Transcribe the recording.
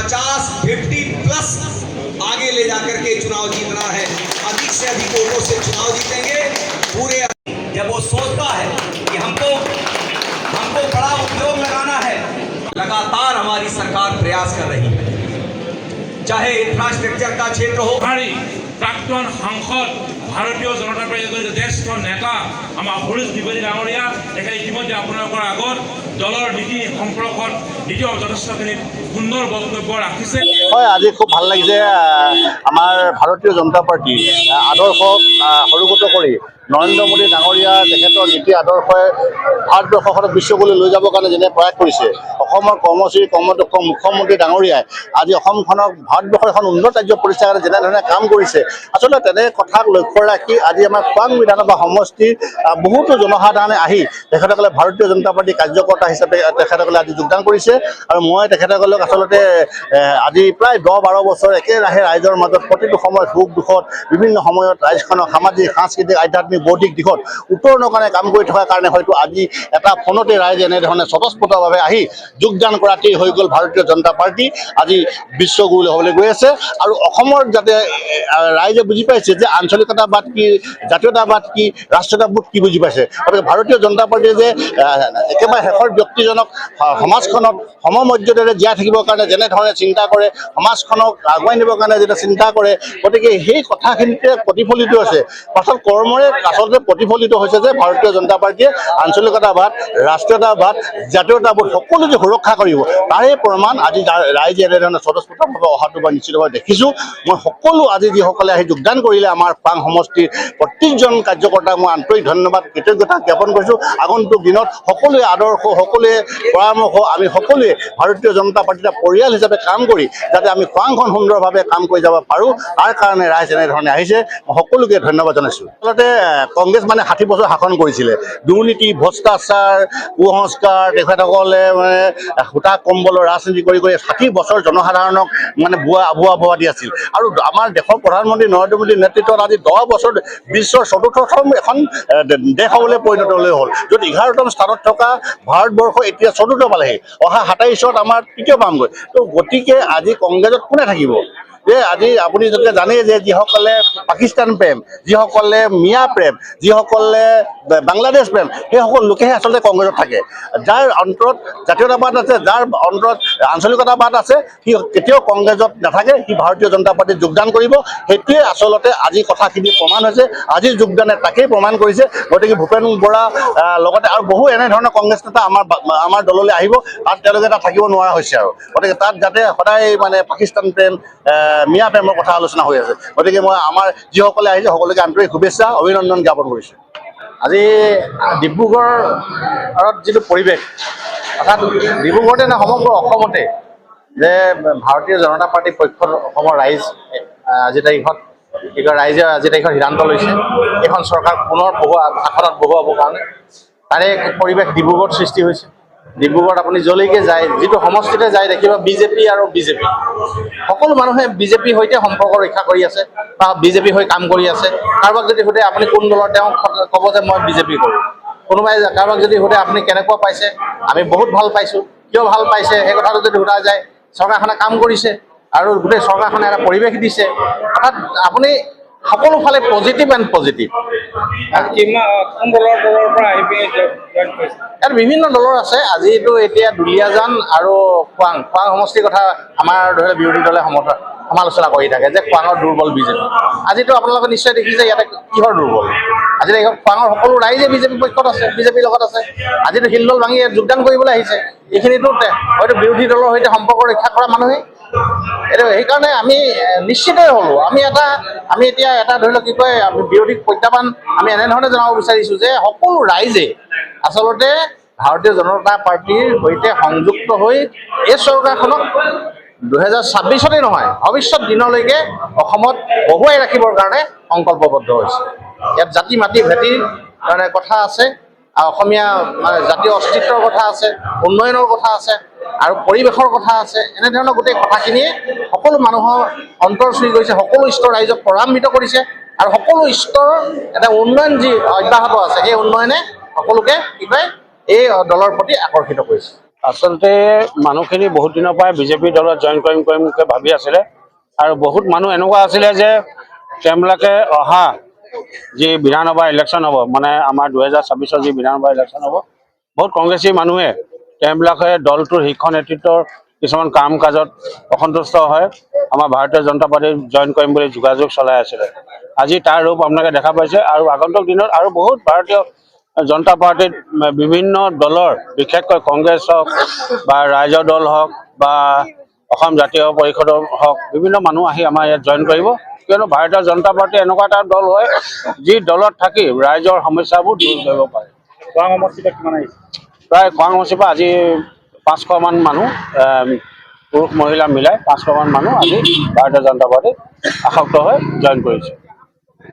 50 आगे ले जाकर के चुनाव जीतना है। अधिक से अधिक वोटों से चुनाव जीतेंगे पूरे। जब वो सोचता है कि हमको बड़ा उद्योग लगाना है, लगातार हमारी सरकार प्रयास कर रही है, चाहे इंफ्रास्ट्रक्चर का क्षेत्र हो। प्राक्तन सांसद भारतीय जनता पार्टीৰ জ্যেষ্ঠ নেতা আমাৰ হৰিশ দ্বিবেদী ডাঙৰীয়া তেখেতে ইতিমধ্যে আপোনালোকৰ আগত দলৰ নীতি সম্পৰ্কত যথেষ্টখিনি সুন্দৰ বক্তব্য ৰাখিছে। হয়, আজি খুব ভাল লাগিছে। আমাৰ ভাৰতীয় জনতা পাৰ্টি আদৰ্শক সৰুগত কৰি নৰেন্দ্ৰ মোদী ডাঙৰীয়া তেখেতৰ নীতি আদৰ্শই ভাৰতবৰ্ষখনক বিশ্বলৈ লৈ যাবৰ কাৰণে যেনে প্ৰয়াস কৰিছে, অসমৰ কৰ্মশ্ৰী কৰ্মদক্ষ মুখ্যমন্ত্ৰী ডাঙৰীয়াই আজি অসমখনক ভাৰতবৰ্ষৰ এখন উন্নত ৰাজ্য প্ৰতিষ্ঠা কৰাৰ যেনেধৰণে কাম কৰিছে, আচলতে তেনে কথাক লক্ষ্য ৰাখি আজি আমাৰ খোৱাং বিধানসভা সমষ্টিৰ বহুতো জনসাধাৰণে আহি তেখেতসকলে ভাৰতীয় জনতা পাৰ্টীৰ কাৰ্যকৰ্তা হিচাপে তেখেতসকলে আজি যোগদান কৰিছে। আৰু মই তেখেতসকলক আচলতে আজি প্ৰায় 10-12 বছৰ একেৰাহে ৰাইজৰ মাজত প্ৰতিটো সময়ত সুখ দুখত বিভিন্ন সময়ত ৰাইজখনক সামাজিক সাংস্কৃতিক আধ্যাত্মিক বৌদ্ধিক দিশত উত্তৰণৰ কাৰণে কাম কৰি থকাৰ কাৰণে হয়তো আজি এটা ফোনতে ৰাইজে এনেধৰণে স্বতঃস্ফূৰ্তভাৱে আহি যোগদান কৰাতেই হৈ গ'ল ভাৰতীয় জনতা পাৰ্টি আজি বিশ্বগুৰু হ'বলৈ গৈ আছে। আৰু অসমৰ যাতে ৰাইজে বুজি পাইছে যে আঞ্চলিকতাবাদ কি, জাতীয়তাবাদ কি, ৰাষ্ট্ৰীয়তাবোধ কি বুজি পাইছে। গতিকে ভাৰতীয় জনতা পাৰ্টীয়ে যে একেবাৰে শেষৰ ব্যক্তিজনক সমাজখনত সমমৰ্যাদাৰে জীয়াই থাকিবৰ কাৰণে যেনেধৰণে চিন্তা কৰে, সমাজখনক আগুৱাই নিবৰ কাৰণে যেতিয়া চিন্তা কৰে, গতিকে সেই কথাখিনিতে প্ৰতিফলিত হৈছে। পাছত কৰ্মৰে আচলতে প্ৰতিফলিত হৈছে যে ভাৰতীয় জনতা পাৰ্টীয়ে আঞ্চলিকতাবাদ, ৰাষ্ট্ৰীয়তাবাদ, জাতীয়তাবোধ সকলো যে সুৰক্ষা কৰিব, তাৰে প্ৰমাণ আজি ৰাইজে এনেধৰণে স্বতঃস্ফূৰ্তভাৱে অহাটো মই নিশ্চিতভাৱে দেখিছোঁ। মই সকলো আজি যিসকলে আহি যোগদান কৰিলে আমাৰ খোৱাং সমষ্টিৰ প্ৰত্যেকজন কাৰ্যকৰ্তাক মই আন্তৰিক ধন্যবাদ কৃতজ্ঞতা জ্ঞাপন কৰিছোঁ। আগন্তুক দিনত সকলোৱে আদৰ্শ, সকলোৱে পৰামৰ্শ, আমি সকলোৱে ভাৰতীয় জনতা পাৰ্টীৰ পৰিয়াল হিচাপে কাম কৰি যাতে আমি খোৱাংখন সুন্দৰভাৱে কাম কৰি যাব পাৰোঁ, তাৰ কাৰণে ৰাইজ এনেধৰণে আহিছে। মই সকলোকে ধন্যবাদ জনাইছোঁ। আচলতে কংগ্ৰেছ মানে 60 বছৰ শাসন কৰিছিলে। দুৰ্নীতি, ভ্ৰষ্টাচাৰ, কুসংস্কাৰ, তেখেতসকলে মানে সূতা কম্বলৰ ৰাজনীতি কৰি 60 বছৰ জনসাধাৰণক মানে ভুৱা দি আছিল। আৰু আমাৰ দেশৰ প্ৰধানমন্ত্ৰী নৰেন্দ্ৰ মোদীৰ নেতৃত্বত আজি 10 বছৰ বিশ্বৰ ৪ৰ্থতম এখন দেশ হ'বলৈ পৰিণত হ'ল, য'ত 11তম স্থানত থকা ভাৰতবৰ্ষ এতিয়া ৪ৰ্থ পালেহি। অহা 27ত আমাৰ তৃতীয় পামগৈ। তো গতিকে আজি কংগ্ৰেছত কোনে থাকিব? যে আজি আপুনি যাতে জানেই যে যিসকলে পাকিস্তান প্ৰেম, যিসকলে মিয়া প্ৰেম, যিসকলে বাংলাদেশ প্ৰেম, সেইসকল লোকেহে আচলতে কংগ্ৰেছত থাকে। যাৰ অন্তৰত জাতীয়তাবাদ আছে, যাৰ অন্তৰত আঞ্চলিকতাবাদ আছে, সি কেতিয়াও কংগ্ৰেছত নাথাকে, সি ভাৰতীয় জনতা পাৰ্টীত যোগদান কৰিব। সেইটোৱে আচলতে আজি কথাখিনি প্ৰমাণ হৈছে। আজিৰ যোগদানে তাকেই প্ৰমাণ কৰিছে। গতিকে ভূপেন বৰা লগতে আৰু বহু এনেধৰণৰ কংগ্ৰেছ নেতা আমাৰ দললৈ আহিব, তাত তেওঁলোকে তাত থাকিব নোৱাৰা হৈছে। আৰু গতিকে তাত যাতে সদায় মানে পাকিস্তান প্ৰেম, মিয়া প্ৰেমৰ কথা আলোচনা হৈ আছে। গতিকে মই আমাৰ যিসকলে আহিছে সকলোকে আন্তৰিক শুভেচ্ছা অভিনন্দন জ্ঞাপন কৰিছোঁ। আজি ডিব্ৰুগড়ত যিটো পৰিৱেশ, অৰ্থাৎ ডিব্ৰুগড়তে নহয় সমগ্ৰ অসমতে যে ভাৰতীয় জনতা পাৰ্টীৰ পক্ষত অসমৰ ৰাইজ আজি তাৰিখত ৰাইজে আজি তাৰিখত সিদ্ধান্ত লৈছে এইখন চৰকাৰ পুনৰ শাসনত বহুৱাবৰ কাৰণে। তাৰে পৰিৱেশ ডিব্ৰুগড়ত সৃষ্টি হৈছে। ডিব্ৰুগড়ত আপুনি যলৈকে যায়, যিটো সমষ্টিতে যায় দেখিব বিজেপি আৰু বিজেপি। সকলো মানুহে বিজেপিৰ সৈতে সম্পৰ্ক ৰক্ষা কৰি আছে বা বিজেপিৰ হৈ কাম কৰি আছে। কাৰোবাক যদি সোধে আপুনি কোন দলৰ, তেওঁ ক'ব যে মই বিজেপি কৰোঁ। কোনোবাই কাৰোবাক যদি সোধে আপুনি কেনেকুৱা পাইছে, আমি বহুত ভাল পাইছোঁ। কিয় ভাল পাইছে সেই কথাটো যদি সোধা যায়, চৰকাৰখনে কাম কৰিছে আৰু গোটেই চৰকাৰখনে এটা পৰিৱেশ দিছে। অৰ্থাৎ আপুনি সকলো ফালে পজিটিভ এণ্ড পজিটিভ। ইয়াত বিভিন্ন দলৰ আছে। আজিতো এতিয়া দুলীয়াজান আৰু খোৱাং সমষ্টিৰ কথা আমাৰ ধৰি লওক বিৰোধী দলে সমালোচনা কৰি থাকে যে খোৱাঙৰ দুৰ্বল বিজেপি। আজিতো আপোনালোকে নিশ্চয় দেখিছে ইয়াতে কিহৰ দুৰ্বল। আজি খোৱাঙৰ সকলো ৰাইজে বিজেপি পক্ষত আছে, বিজেপিৰ লগত আছে। আজিতো শিলদল ভাঙি ইয়াত যোগদান কৰিবলৈ আহিছে। এইখিনিতো হয়তো বিৰোধী দলৰ সৈতে সম্পৰ্ক ৰক্ষা কৰা মানুহেই। এইটো সেইকাৰণে আমি নিশ্চিতই হ'লোঁ। আমি এতিয়া এটা ধৰি লওক কি কয়, আমি বিৰোধীক প্ৰত্যাহ্বান আমি এনেধৰণে জনাব বিচাৰিছোঁ যে সকলো ৰাইজে আচলতে ভাৰতীয় জনতা পাৰ্টীৰ সৈতে সংযুক্ত হৈ এই চৰকাৰখনক 2026তেই নহয় ভৱিষ্যত দিনলৈকে অসমত বহুৱাই ৰাখিবৰ কাৰণে সংকল্পবদ্ধ হৈছে। ইয়াত জাতি মাটি ভেটিৰ কাৰণে কথা আছে, অসমীয়া মানে জাতীয় অস্তিত্বৰ কথা আছে, উন্নয়নৰ কথা আছে আৰু পৰিৱেশৰ কথা আছে। এনেধৰণৰ গোটেই কথাখিনিয়ে সকলো মানুহৰ অন্তৰ চুই গৈছে, সকলো স্তৰ ৰাইজক প্ৰভাৱান্বিত কৰিছে আৰু সকলো স্তৰৰ এটা উন্নয়ন যি অব্যাহত আছে, সেই উন্নয়নে সকলোকে কি কয় এই দলৰ প্ৰতি আকৰ্ষিত কৰিছে। আচলতে মানুহখিনি বহুত দিনৰ পৰাই বিজেপি দলত জইন কৰিমকৈ ভাবি আছিলে আৰু বহুত মানুহ এনেকুৱা আছিলে যে তেওঁলোকে অহা যি বিধানসভা ইলেকশ্যন হ'ব মানে আমাৰ 2026 যি বিধানসভা ইলেকশ্যন হ'ব বহুত কংগ্ৰেছী মানুহে তেওঁলোকে দলটোৰ শীৰ্ষ নেতৃত্বৰ কিছুমান কাম কাজত অসন্তুষ্ট হয় আমাৰ ভাৰতীয় জনতা পাৰ্টি জইন কৰিম বুলি যোগাযোগ চলাই আছিলে আজি তাৰ ৰূপ আপোনালোকে দেখা পাইছে আৰু আগন্তুক দিনত আৰু বহুত ভাৰতীয় জনতা পাৰ্টিত বিভিন্ন দলৰ বিশেষকৈ কংগ্ৰেছ হওক বা ৰাইজৰ দল হওক বা অসম জাতীয় পৰিষদৰ হওক বিভিন্ন মানুহ আহি আমাৰ ইয়াত জইন কৰিব কিয়নো ভাৰতীয় জনতা পাৰ্টি এনেকুৱা এটা দল হয় যি দলত থাকি ৰাইজৰ সমস্যাবোৰ দূৰ কৰিব পাৰে প্ৰায় খোৱাং সমষ্টিৰ পৰা আজি 500 মান মানুহ পুৰুষ মহিলা মিলাই 500 মান মানুহ আজি ভাৰতীয় জনতা পাৰ্টিত আসক্ত হৈ জইন কৰিছে